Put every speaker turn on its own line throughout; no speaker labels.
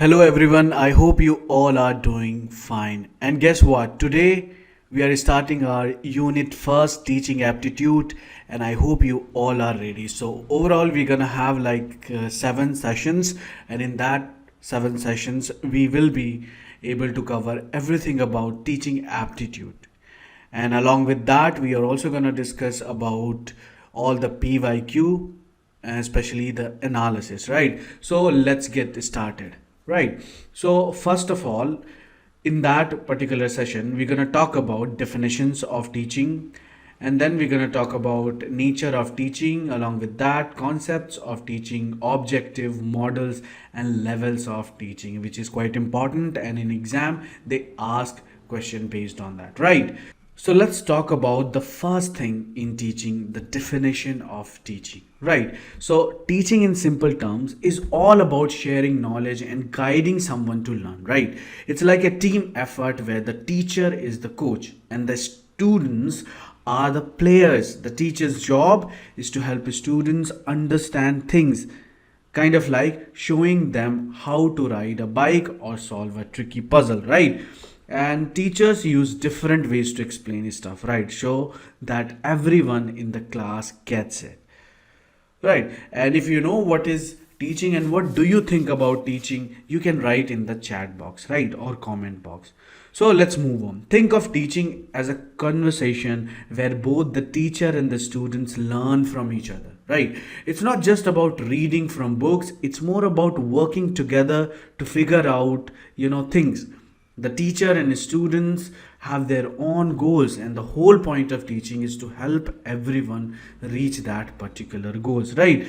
Hello everyone, I hope you all are doing fine. And guess what? Today we are starting our unit first teaching aptitude and I hope you all are ready. So overall we're gonna have like 7 sessions, and in that 7 sessions we will be able to cover everything about teaching aptitude. And along with that we are also gonna discuss about all the PYQ, especially the analysis, right? So let's get started, right? So first of all, in that particular session we're going to talk about definitions of teaching, and then we're going to talk about nature of teaching, along with that concepts of teaching, objective models and levels of teaching, which is quite important, and in exam they ask question based on that, right? So let's talk about the first thing in teaching, the definition of teaching, right? So teaching in simple terms is all about sharing knowledge and guiding someone to learn, right? It's like a team effort where the teacher is the coach and the students are the players. The teacher's job is to help students understand things, kind of like showing them how to ride a bike or solve a tricky puzzle, right? And teachers use different ways to explain stuff, right? Show that everyone in the class gets it, right? And if you know what is teaching and what do you think about teaching, you can write in the chat box, right, or comment box. So let's move on. Think of teaching as a conversation where both the teacher and the students learn from each other, right? It's not just about reading from books, it's more about working together to figure out, things. The teacher and students have their own goals, and the whole point of teaching is to help everyone reach that particular goals, right?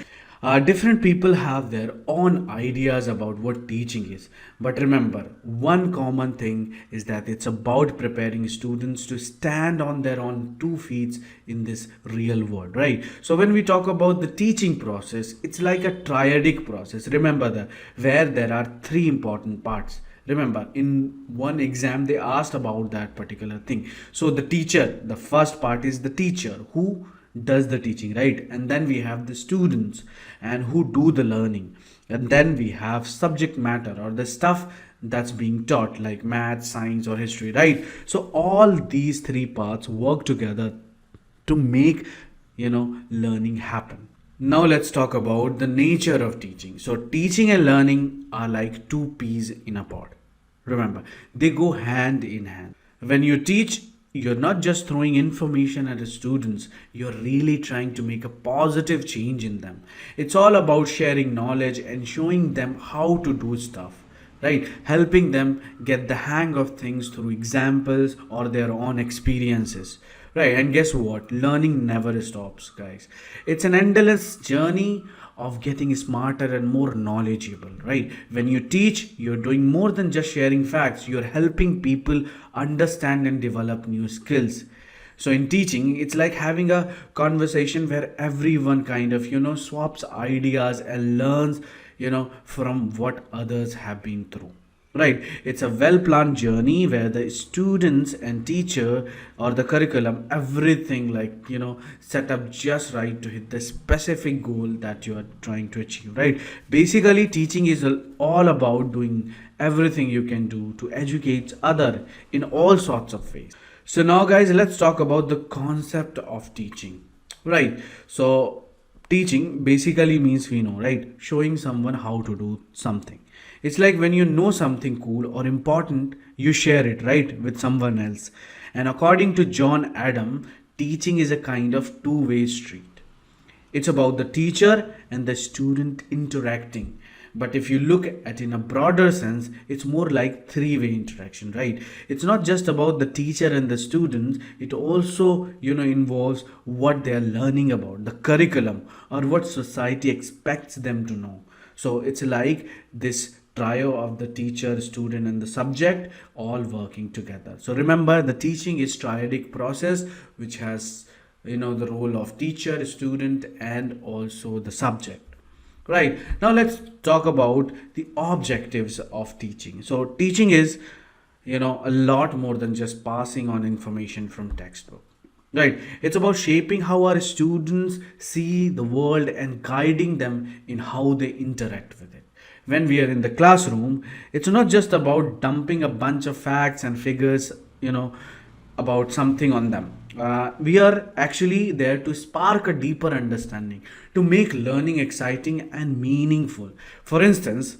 Different people have their own ideas about what teaching is, but remember, one common thing is that it's about preparing students to stand on their own 2 feet in this real world, right? So when we talk about the teaching process, it's like a triadic process. Remember that, where there are three important parts. Remember, in one exam they asked about that particular thing. So the teacher, the first part is the teacher who does the teaching, right? And then we have the students and who do the learning, and then we have subject matter or the stuff that's being taught, like math, science or history, right? So all these three parts work together to make learning happen. Now let's talk about the nature of teaching. So teaching and learning are like two peas in a pod. Remember, they go hand in hand. When you teach, you're not just throwing information at the students, you're really trying to make a positive change in them. It's all about sharing knowledge and showing them how to do stuff, right? Helping them get the hang of things through examples or their own experiences, right? And guess what? Learning never stops, guys. It's an endless journey of getting smarter and more knowledgeable, right? When you teach, you're doing more than just sharing facts, you're helping people understand and develop new skills. So in teaching, it's like having a conversation where everyone kind of swaps ideas and learns from what others have been through, right? It's a well planned journey where the students and teacher or the curriculum, everything like set up just right to hit the specific goal that you are trying to achieve, right? Basically teaching is all about doing everything you can do to educate other in all sorts of ways. So now guys, let's talk about the concept of teaching, right? So teaching basically means, we know, right, showing someone how to do something. It's like when you know something cool or important, you share it, right, with someone else. And according to John Adam, teaching is a kind of two-way street. It's about the teacher and the student interacting. But if you look at in a broader sense, it's more like three-way interaction, right? It's not just about the teacher and the students. It also, involves what they are learning about, the curriculum, or what society expects them to know. So it's like this trio of the teacher, student and the subject all working together. So remember, the teaching is triadic process which has the role of teacher, student and also the subject. Right, now let's talk about the objectives of teaching. So teaching is a lot more than just passing on information from textbook, right? It's about shaping how our students see the world and guiding them in how they interact with it. when we are in the classroom, it's not just about dumping a bunch of facts and figures, you know, about something on them. We are actually there to spark a deeper understanding, to make learning exciting and meaningful. For instance,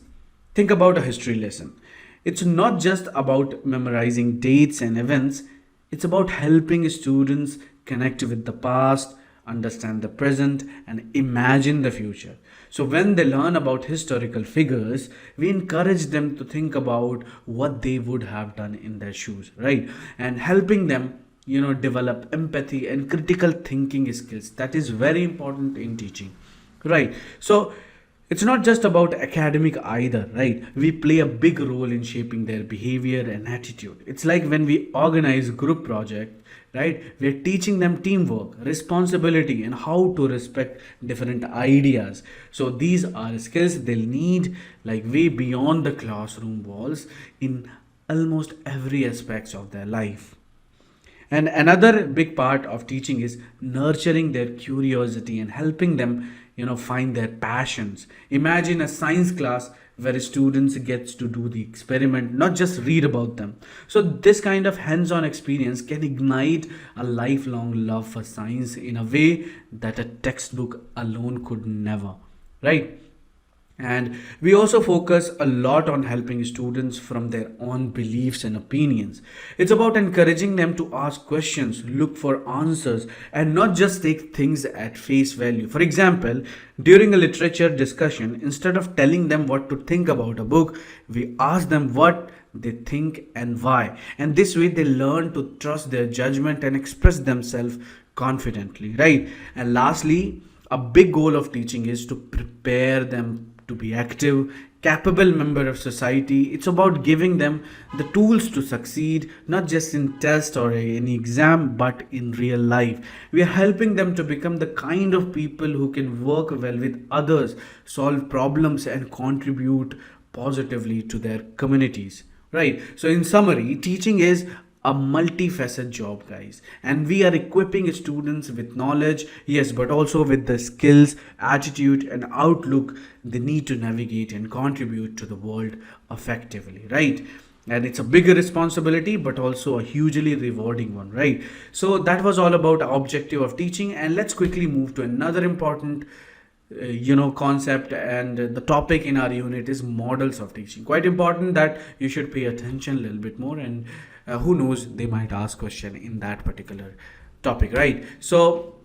think about a history lesson. It's not just about memorizing dates and events, it's about helping students connect with the past, understand the present, and imagine the future. So, when they learn about historical figures, we encourage them to think about what they would have done in their shoes, right? And helping them, develop empathy and critical thinking skills. That is very important in teaching, right? So, it's not just about academic either, right? We play a big role in shaping their behavior and attitude. It's like when we organize group project, right? We're teaching them teamwork, responsibility, and how to respect different ideas. So these are skills they'll need like way beyond the classroom walls in almost every aspects of their life. And another big part of teaching is nurturing their curiosity and helping them, find their passions. Imagine a science class where students gets to do the experiment, not just read about them. So this kind of hands-on experience can ignite a lifelong love for science in a way that a textbook alone could never, right? And we also focus a lot on helping students from their own beliefs and opinions. It's about encouraging them to ask questions, look for answers, and not just take things at face value. For example, during a literature discussion, instead of telling them what to think about a book, we ask them what they think and why. And this way, they learn to trust their judgment and express themselves confidently, right? And lastly, a big goal of teaching is to prepare them to be active, capable member of society. It's about giving them the tools to succeed, not just in test or any exam, but in real life. We are helping them to become the kind of people who can work well with others, solve problems, and contribute positively to their communities. Right. So, in summary, teaching is a multifaceted job, guys, and we are equipping students with knowledge, yes, but also with the skills, attitude, and outlook they need to navigate and contribute to the world effectively, right? And it's a bigger responsibility but also a hugely rewarding one, right? So that was all about the objective of teaching, and let's quickly move to another important concept, and the topic in our unit is models of teaching. Quite important that you should pay attention a little bit more, and who knows, they might ask question in that particular topic, right? So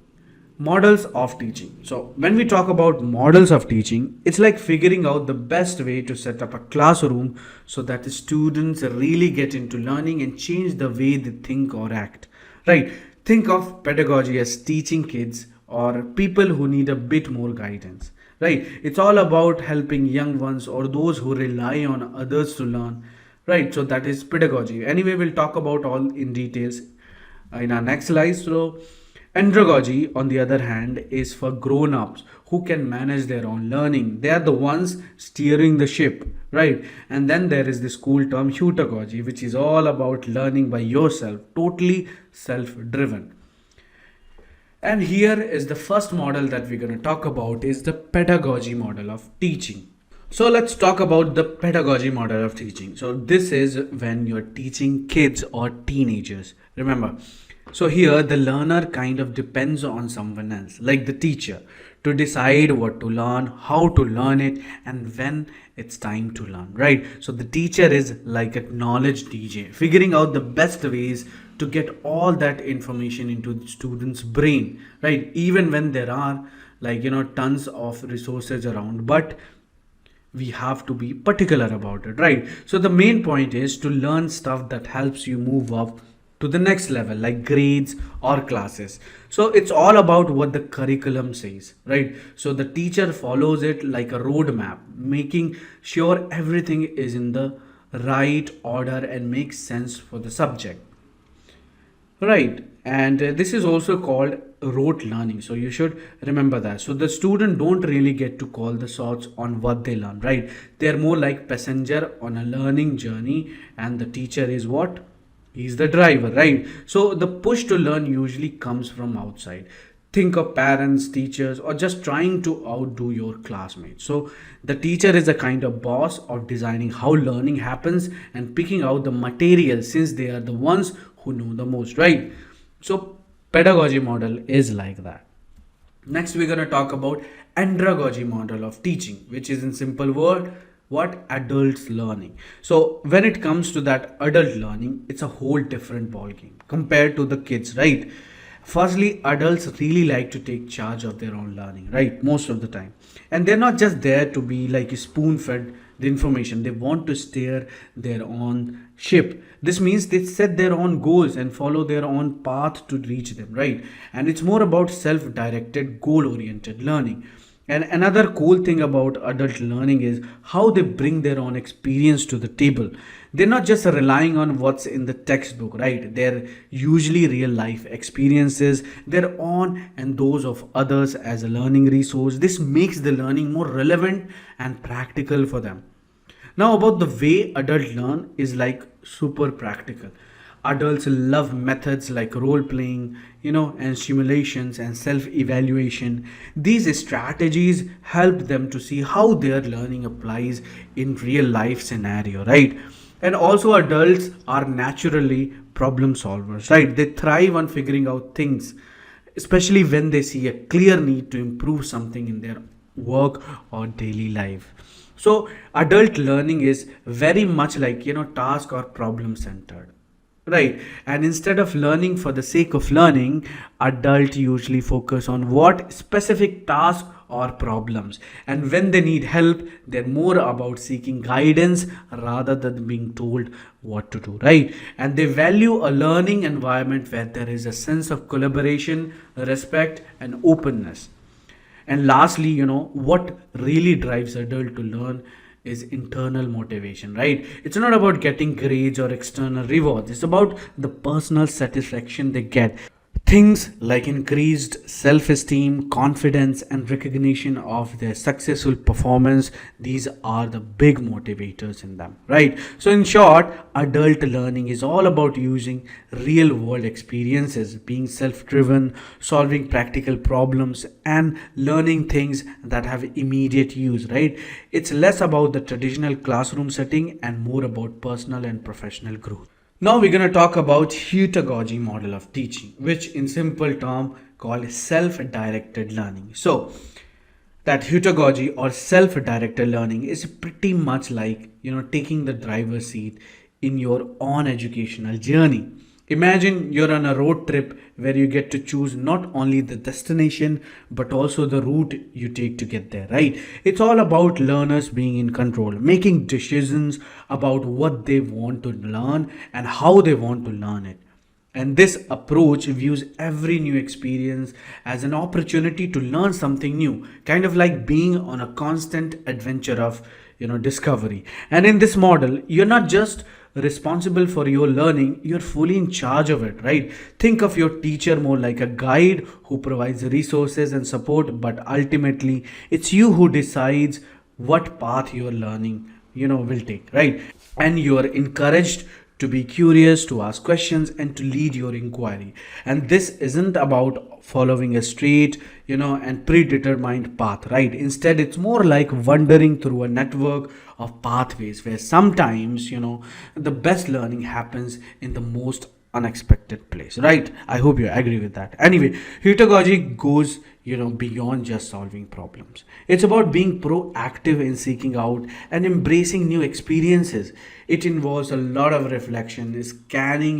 models of teaching. So when we talk about models of teaching, it's like figuring out the best way to set up a classroom so that the students really get into learning and change the way they think or act, right? Think of pedagogy as teaching kids or people who need a bit more guidance, right? It's all about helping young ones or those who rely on others to learn, right? So that is pedagogy. Anyway, we'll talk about all in details in our next slide. So Andragogy, on the other hand, is for grown-ups who can manage their own learning. They are the ones steering the ship, right? And then there is the school term Heutagogy, which is all about learning by yourself, totally self-driven. And here is the first model that we're going to talk about is the pedagogy model of teaching. So let's talk about the pedagogy model of teaching. So this is when you're teaching kids or teenagers. Remember, so here the learner kind of depends on someone else, like the teacher, to decide what to learn, how to learn it, and when it's time to learn, right? So the teacher is like a knowledge DJ, figuring out the best ways to get all that information into the student's brain, right? Even when there are tons of resources around, but we have to be particular about it, right? So the main point is to learn stuff that helps you move up to the next level, like grades or classes. So it's all about what the curriculum says, right? So the teacher follows it like a roadmap, making sure everything is in the right order and makes sense for the subject, right? And this is also called rote learning, so you should remember that. So the student don't really get to call the shots on what they learn, right? They're more like passenger on a learning journey, and the teacher is what? He's the driver, right? So the push to learn usually comes from outside. Think of parents, teachers, or just trying to outdo your classmates. So the teacher is a kind of boss of designing how learning happens and picking out the material, since they are the ones who know the most, right? So pedagogy model is like that. Next, we're going to talk about Andragogy model of teaching, which is in simple word, what adults learning. So when it comes to that adult learning, it's a whole different ball game compared to the kids, right? Firstly, adults really like to take charge of their own learning, right? Most of the time. And they're not just there to be like spoon fed the information, they want to steer their own ship. This means they set their own goals and follow their own path to reach them, right? And it's more about self directed, goal oriented learning. And another cool thing about adult learning is how they bring their own experience to the table. They're not just relying on what's in the textbook, right? They're usually real life experiences, their own and those of others as a learning resource. This makes the learning more relevant and practical for them. Now, about the way adults learn is like super practical. Adults love methods like role playing, and simulations and self evaluation. These strategies help them to see how their learning applies in real life scenario, right? And also, adults are naturally problem solvers, right? They thrive on figuring out things, especially when they see a clear need to improve something in their work or daily life. So adult learning is very much like, task or problem centered, right? And instead of learning for the sake of learning, adult usually focus on what specific task or problems, and when they need help, they're more about seeking guidance rather than being told what to do, right? And they value a learning environment where there is a sense of collaboration, respect, and openness. And lastly, what really drives adult to learn is internal motivation, right? It's not about getting grades or external rewards. It's about the personal satisfaction they get. Things like increased self esteem, confidence, and recognition of their successful performance, these are the big motivators in them, right? So, in short, adult learning is all about using real world experiences, being self driven, solving practical problems, and learning things that have immediate use, right? It's less about the traditional classroom setting and more about personal and professional growth. Now we're going to talk about Heutagogy model of teaching, which in simple term called self-directed learning. So that Heutagogy or self-directed learning is pretty much like, taking the driver's seat in your own educational journey. Imagine you're on a road trip where you get to choose not only the destination but also the route you take to get there, right? It's all about learners being in control, making decisions about what they want to learn and how they want to learn it. And this approach views every new experience as an opportunity to learn something new, kind of like being on a constant adventure of, discovery. And in this model, you're not just responsible for your learning, you're fully in charge of it, right? Think of your teacher more like a guide who provides resources and support, but ultimately it's you who decides what path your learning, will take, right? And you're encouraged to be curious, to ask questions, and to lead your inquiry. And this isn't about following a straight, and predetermined path, right? Instead, it's more like wandering through a network of pathways where sometimes, the best learning happens in the most unexpected place, right? I hope you agree with that. Anyway, Heutagogy goes, beyond just solving problems. It's about being proactive in seeking out and embracing new experiences. It involves a lot of reflection, scanning,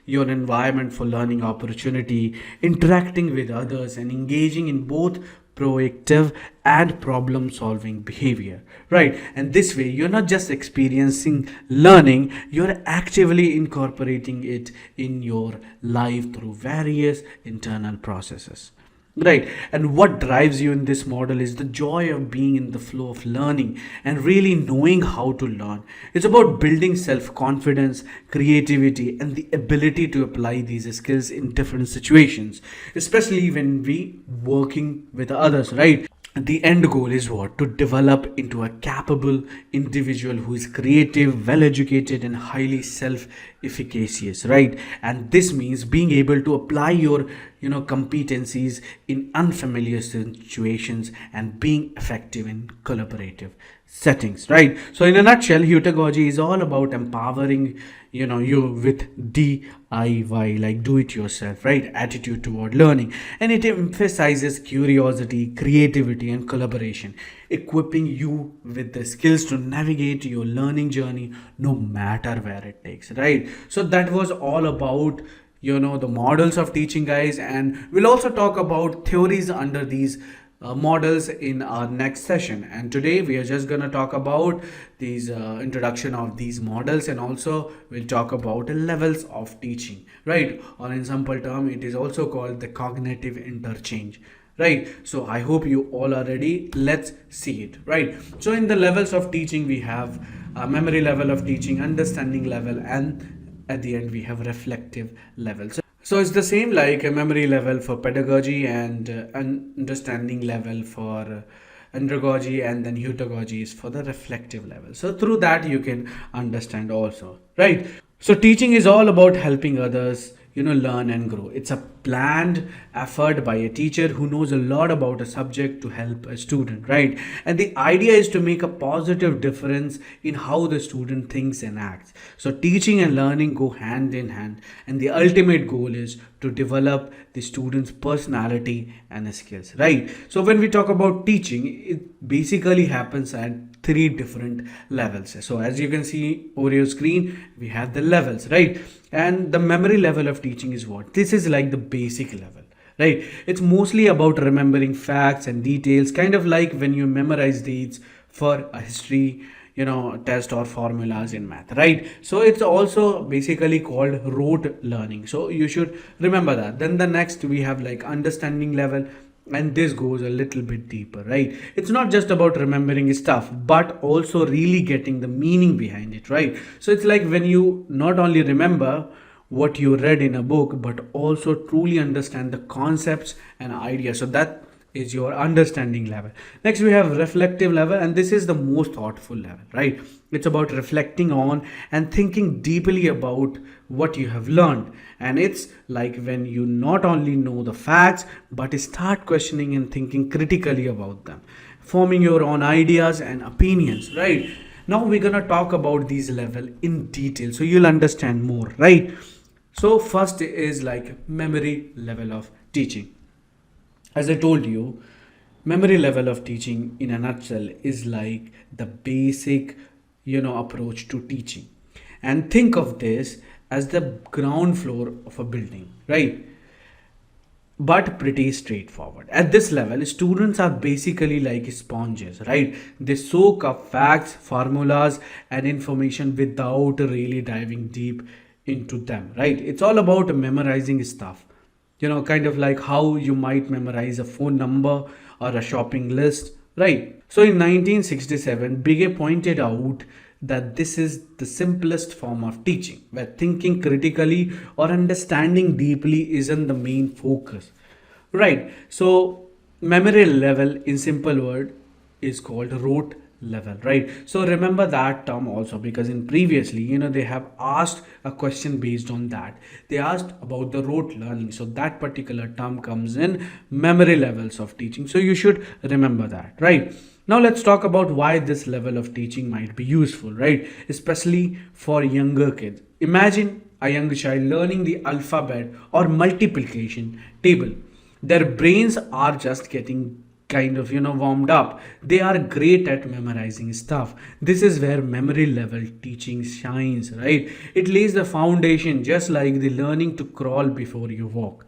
your environment for learning opportunity, interacting with others, and engaging in both proactive and problem solving behavior, right? And this way you're not just experiencing learning, you're actively incorporating it in your life through various internal processes, right? And what drives you in this model is the joy of being in the flow of learning and really knowing how to learn. It's about building self-confidence, creativity, and the ability to apply these skills in different situations, especially when we working with others, right? the end goal is what? To develop into a capable individual who is creative, well educated, and highly self efficacious, right? And this means being able to apply your competencies in unfamiliar situations and being effective in collaborative settings, right? So in a nutshell, Heutagogy is all about empowering you with DIY, like do it yourself, right, attitude toward learning. And it emphasizes curiosity, creativity, and collaboration, equipping you with the skills to navigate your learning journey no matter where it takes, right? So that was all about the models of teaching, guys, and we'll also talk about theories under these models in our next session. And today we are just going to talk about these introduction of these models, and also we'll talk about levels of teaching, right? Or in simple term, it is also called the cognitive interchange, right? So I hope you all are ready. Let's see it, right? So in the levels of teaching, we have memory level of teaching, understanding level, and at the end we have reflective level. So it's the same like a memory level for pedagogy, and understanding level for Andragogy, and then Heutagogy is for the reflective level. So through that you can understand also, right? So teaching is all about helping others, learn and grow. It's a planned effort by a teacher who knows a lot about a subject to help a student, right? And the idea is to make a positive difference in how the student thinks and acts. So teaching and learning go hand in hand, and the ultimate goal is to develop the student's personality and skills, right? So when we talk about teaching, it basically happens at three different levels. So as you can see over your screen, we have the levels, right? And the memory level of teaching is what? This is like the basic level, right? It's mostly about remembering facts and details, kind of like when you memorize dates for a history test or formulas in math, right? So it's also basically called rote learning, so you should remember that. Then the next we have like understanding level, and this goes a little bit deeper, right? It's not just about remembering stuff but also really getting the meaning behind it, right? So it's like when you not only remember what you read in a book but also truly understand the concepts and ideas. So that is your understanding level. Next we have reflective level, and this is the most thoughtful level, right? It's about reflecting on and thinking deeply about what you have learned. And it's like when you not only know the facts but start questioning and thinking critically about them, forming your own ideas and opinions, right? Now we're going to talk about these level in detail so you'll understand more, right? So first is like memory level of teaching. As I told you, memory level of teaching in a nutshell is like the basic, approach to teaching. And think of this as the ground floor of a building, right? But pretty straightforward. At this level, students are basically like sponges, right? They soak up facts, formulas, and information without really diving deep into them, right? It's all about memorizing stuff, kind of like how you might memorize a phone number or a shopping list, right? So in 1967, Bigge pointed out that this is the simplest form of teaching, where thinking critically or understanding deeply isn't the main focus, right? So memory level in simple word is called rote level, right? So remember that term also, because in previously they have asked a question based on that. They asked about the rote learning, so that particular term comes in memory levels of teaching, so you should remember that, right? Now let's talk about why this level of teaching might be useful, right? Especially for younger kids. Imagine a young child learning the alphabet or multiplication table. Their brains are just getting kind of warmed up. They are great at memorizing stuff. This is where memory level teaching shines, right? It lays the foundation, just like the learning to crawl before you walk.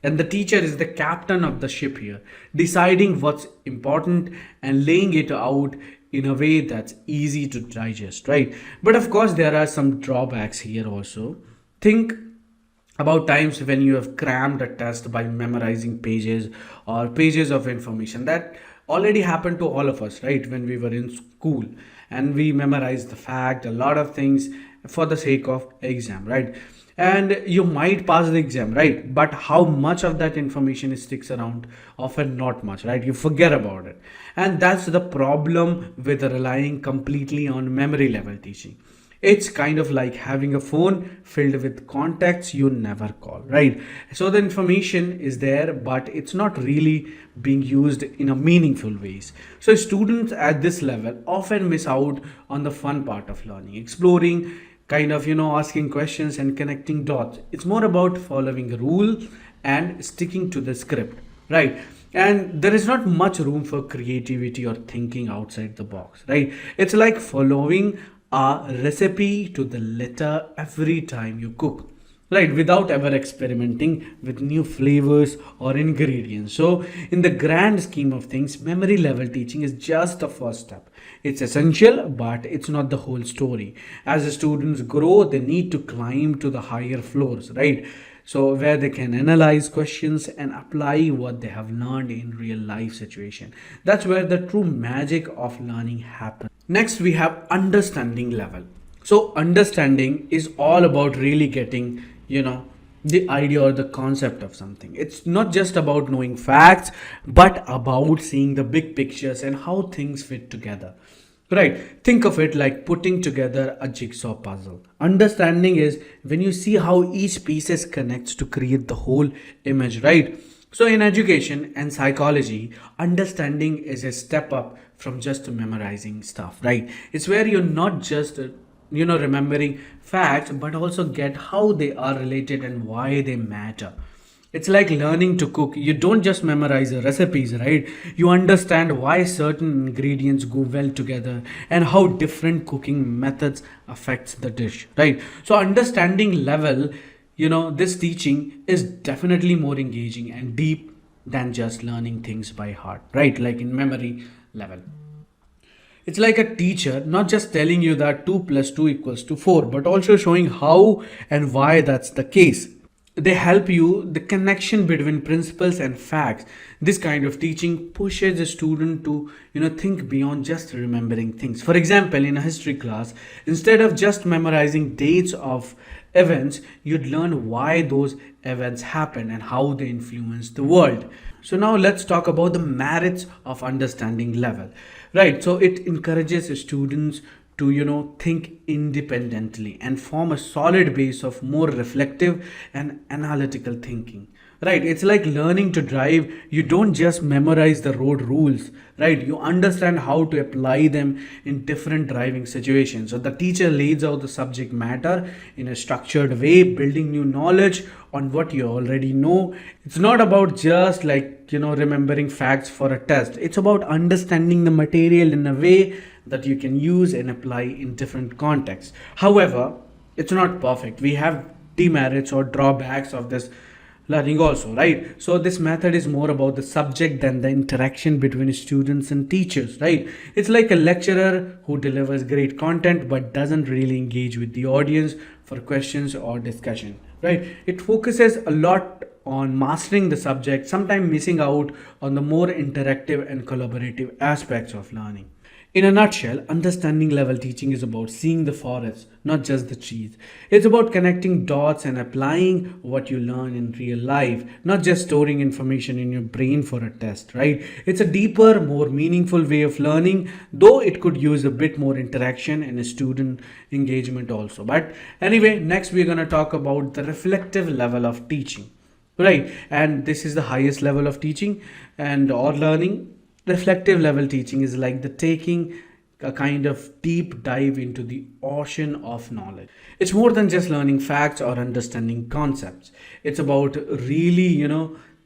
And the teacher is the captain of the ship here, deciding what's important and laying it out in a way that's easy to digest, right? But of course there are some drawbacks here also. Think about times when you have crammed a test by memorizing pages or pages of information. That already happened to all of us, right? When we were in school and we memorized the fact, a lot of things for the sake of exam, right? and you might pass the exam, right? But how much of that information sticks around? Often not much, right? You forget about it. And that's the problem with relying completely on memory level teaching. It's kind of like having a phone filled with contacts you never call, right? So the information is there, but it's not really being used in a meaningful ways. So students at this level often miss out on the fun part of learning, exploring, kind of, asking questions and connecting dots. It's more about following a rule and sticking to the script, right? And there is not much room for creativity or thinking outside the box, right? It's like following a recipe to the letter every time you cook, right, without ever experimenting with new flavors or ingredients. So in the grand scheme of things, memory level teaching is just the first step. It's essential, but it's not the whole story. As the students grow, they need to climb to the higher floors, right? So where they can analyze questions and apply what they have learned in real life situation. That's where the true magic of learning happens. Next, we have understanding level. So understanding is all about really getting, the idea or the concept of something. It's not just about knowing facts, but about seeing the big pictures and how things fit together. Right. Think of it like putting together a jigsaw puzzle. Understanding is when you see how each pieces connects to create the whole image, right? So in education and psychology, understanding is a step up from just memorizing stuff, right? It's where you're not just remembering facts, but also get how they are related and why they matter. It's like learning to cook. You don't just memorize the recipes, right? You understand why certain ingredients go well together and how different cooking methods affects the dish, right? So understanding level, this teaching is definitely more engaging and deep than just learning things by heart, right? Like in memory level. It's like a teacher not just telling you that 2 plus 2 equals to 4, but also showing how and why that's the case. They help you the connection between principles and facts. This kind of teaching pushes a student to think beyond just remembering things. For example, in a history class, instead of just memorizing dates of events, you'd learn why those events happen and how they influence the world. So now let's talk about the merits of understanding level, right? So it encourages students to think independently and form a solid base of more reflective and analytical thinking, right? It's like learning to drive. You don't just memorize the road rules, right? You understand how to apply them in different driving situations. So the teacher lays out the subject matter in a structured way, building new knowledge on what you already know. It's not about just like remembering facts for a test. It's about understanding the material in a way that you can use and apply in different contexts. However, it's not perfect. We have demerits or drawbacks of this learning also, right? So this method is more about the subject than the interaction between students and teachers, right? It's like a lecturer who delivers great content but doesn't really engage with the audience for questions or discussion, right? It focuses a lot on mastering the subject, sometimes missing out on the more interactive and collaborative aspects of learning. In a nutshell, understanding level teaching is about seeing the forest, not just the trees. It's about connecting dots and applying what you learn in real life, not just storing information in your brain for a test, right? It's a deeper, more meaningful way of learning, though it could use a bit more interaction and student engagement also. But anyway, next we're going to talk about the reflective level of teaching, right? And this is the highest level of teaching and or learning. Reflective level teaching is like the taking a kind of deep dive into the ocean of knowledge. It's more than just learning facts or understanding concepts. It's about really,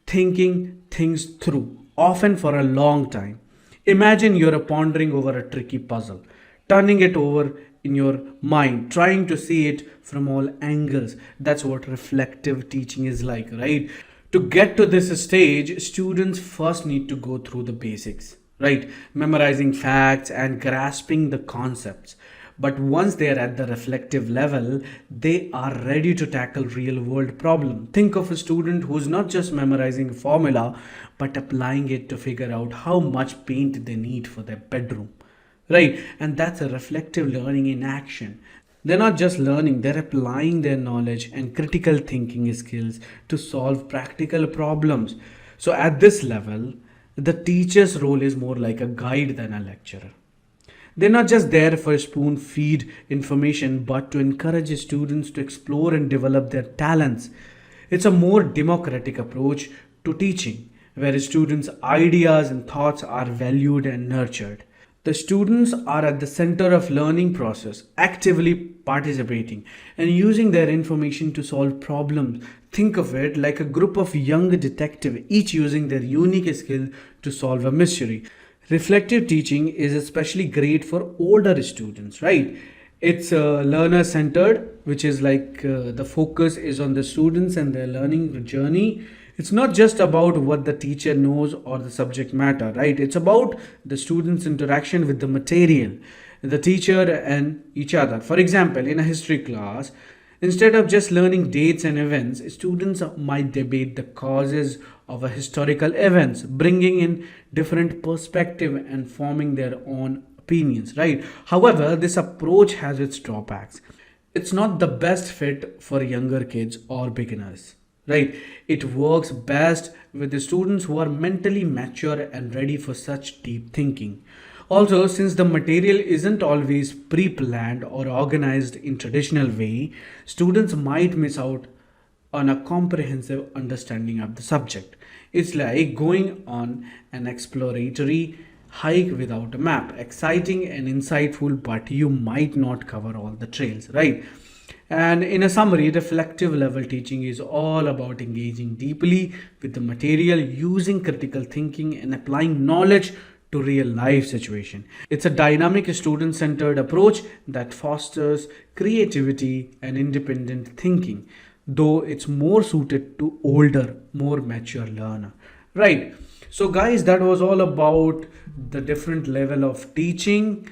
thinking things through, often for a long time. Imagine you're pondering over a tricky puzzle, turning it over in your mind, trying to see it from all angles. That's what reflective teaching is like, right? To get to this stage, students first need to go through the basics, right? Memorizing facts and grasping the concepts. But once they are at the reflective level, they are ready to tackle real world problem. Think of a student who's not just memorizing a formula, but applying it to figure out how much paint they need for their bedroom, right? And that's a reflective learning in action. They're not just learning, they're applying their knowledge and critical thinking skills to solve practical problems. So, at this level, the teacher's role is more like a guide than a lecturer. They're not just there for spoon feed information, but to encourage students to explore and develop their talents. It's a more democratic approach to teaching, where students' ideas and thoughts are valued and nurtured. The students are at the center of learning process, actively participating and using their information to solve problems. Think of it like a group of young detectives, each using their unique skill to solve a mystery. Reflective teaching is especially great for older students, right? It's learner centered, which is like the focus is on the students and their learning journey. It's not just about what the teacher knows or the subject matter, right? It's about the students' interaction with the material, the teacher, and each other. For example, in a history class, instead of just learning dates and events, students might debate the causes of a historical events, bringing in different perspective and forming their own opinions, right? However, this approach has its drawbacks. It's not the best fit for younger kids or beginners, right? It works best with the students who are mentally mature and ready for such deep thinking. Also, since the material isn't always pre-planned or organized in traditional way, students might miss out on a comprehensive understanding of the subject. It's like going on an exploratory hike without a map. Exciting and insightful, but you might not cover all the trails, right? And in a summary, reflective level teaching is all about engaging deeply with the material, using critical thinking, and applying knowledge to real life situation. It's a dynamic student centered approach that fosters creativity and independent thinking, though it's more suited to older, more mature learner, right? So guys, that was all about the different level of teaching,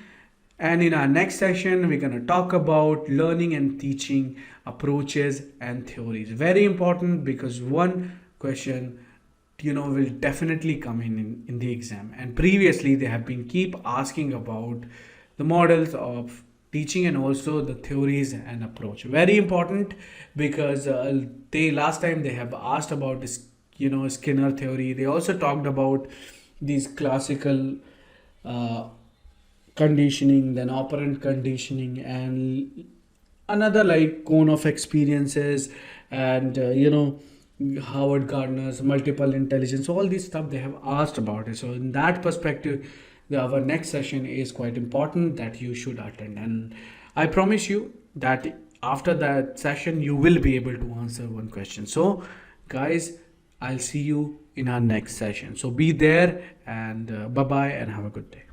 and in our next session we're going to talk about learning and teaching approaches and theories. Very important, because one question will definitely come in the exam, and previously they have been keep asking about the models of teaching and also the theories and approach. Very important, because they last time they have asked about this Skinner theory. They also talked about these classical conditioning, then operant conditioning, and another like cone of experiences, and Howard Gardner's multiple intelligence. All these stuff they have asked about it. So in that perspective, our next session is quite important that you should attend, and I promise you that after that session you will be able to answer one question. So guys, I'll see you in our next session. So be there, and bye bye and have a good day.